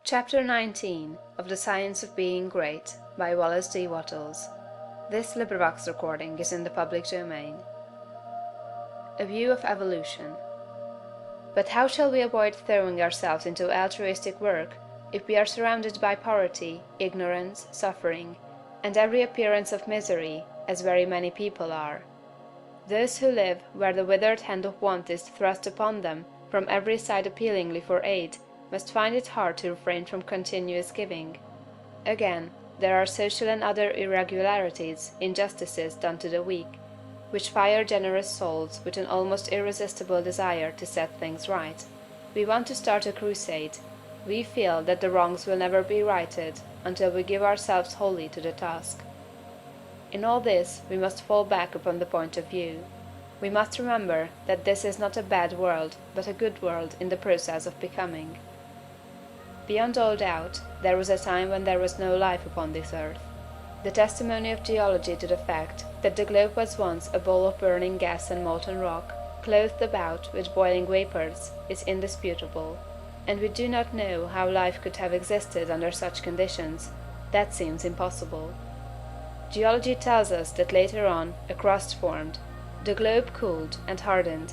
Chapter 19 of The Science of Being Great by Wallace D. Wattles. This recording is in the public domain. A View of Evolution. But how shall we avoid throwing ourselves into altruistic work if we are surrounded by poverty, ignorance, suffering, and every appearance of misery, as very many people are? Those who live where the withered hand of want is thrust upon them from every side appealingly for aid must find it hard to refrain from continuous giving. Again, there are social and other irregularities, injustices done to the weak, which fire generous souls with an almost irresistible desire to set things right. We want to start a crusade. We feel that the wrongs will never be righted until we give ourselves wholly to the task. In all this, we must fall back upon the point of view. We must remember that this is not a bad world, but a good world in the process of becoming. Beyond all doubt, there was a time when there was no life upon this earth. The testimony of geology to the fact that the globe was once a bowl of burning gas and molten rock, clothed about with boiling vapors, is indisputable, and we do not know how life could have existed under such conditions. That seems impossible. Geology tells us that later on a crust formed, the globe cooled and hardened,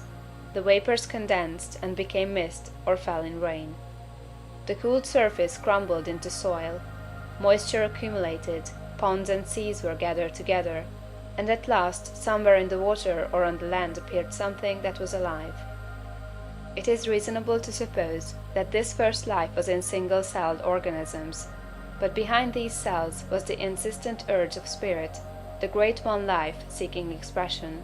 the vapors condensed and became mist or fell in rain. The cooled surface crumbled into soil, moisture accumulated, ponds and seas were gathered together, and at last somewhere in the water or on the land appeared something that was alive. It is reasonable to suppose that this first life was in single-celled organisms, but behind these cells was the insistent urge of spirit, the great one life seeking expression.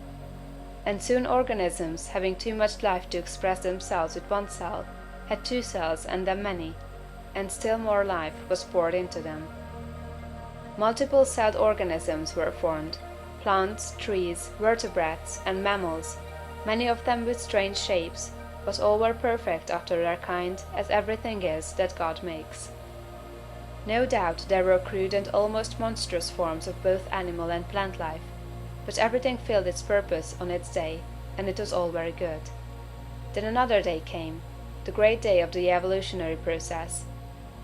And soon organisms, having too much life to express themselves with one cell, had two cells and then many, and still more life was poured into them. Multiple-celled organisms were formed, plants, trees, vertebrates, and mammals, many of them with strange shapes, but all were perfect after their kind, as everything is that God makes. No doubt there were crude and almost monstrous forms of both animal and plant life, but everything filled its purpose on its day, and it was all very good. Then another day came, the great day of the evolutionary process,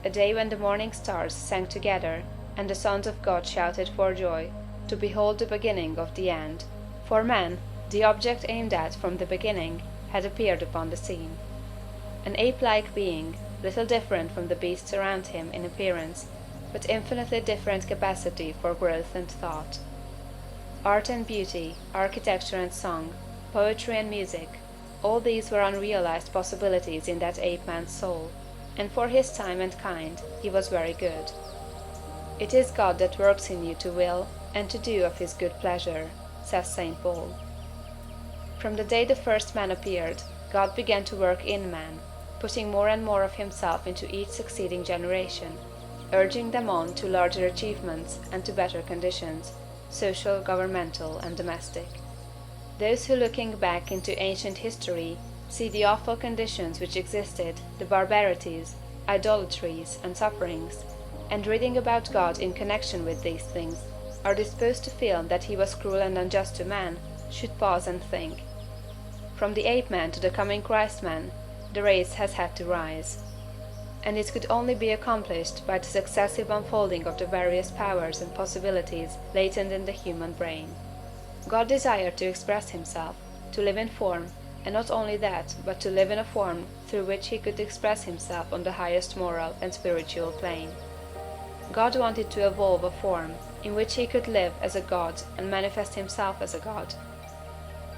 a day when the morning stars sang together and the sons of God shouted for joy to behold the beginning of the end, for man, the object aimed at from the beginning, had appeared upon the scene. An ape-like being, little different from the beasts around him in appearance, but infinitely different capacity for growth and thought. Art and beauty, architecture and song, poetry and music, all these were unrealized possibilities in that ape-man's soul, and for his time and kind he was very good. It is God that works in you to will and to do of his good pleasure, says St. Paul. From the day the first man appeared, God began to work in man, putting more and more of himself into each succeeding generation, urging them on to larger achievements and to better conditions, social, governmental, and domestic. Those who, looking back into ancient history, see the awful conditions which existed, the barbarities, idolatries, and sufferings, and reading about God in connection with these things, are disposed to feel that he was cruel and unjust to man, should pause and think. From the ape-man to the coming Christ-man, the race has had to rise. And it could only be accomplished by the successive unfolding of the various powers and possibilities latent in the human brain. God desired to express himself, to live in form, and not only that, but to live in a form through which he could express himself on the highest moral and spiritual plane. God wanted to evolve a form in which he could live as a God and manifest himself as a God.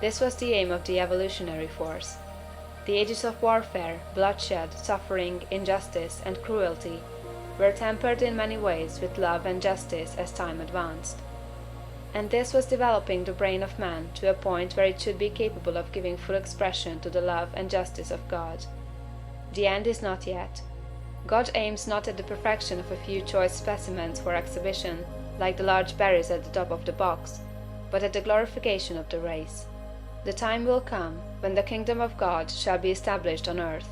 This was the aim of the evolutionary force. The ages of warfare, bloodshed, suffering, injustice, and cruelty were tempered in many ways with love and justice as time advanced. And this was developing the brain of man to a point where it should be capable of giving full expression to the love and justice of God. The end is not yet. God aims not at the perfection of a few choice specimens for exhibition, like the large berries at the top of the box, but at the glorification of the race. The time will come when the kingdom of God shall be established on earth.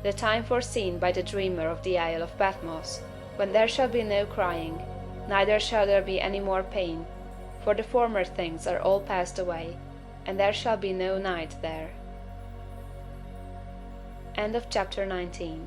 The time foreseen by the dreamer of the Isle of Patmos, when there shall be no crying, neither shall there be any more pain, for the former things are all passed away, and there shall be no night there. End of chapter 19.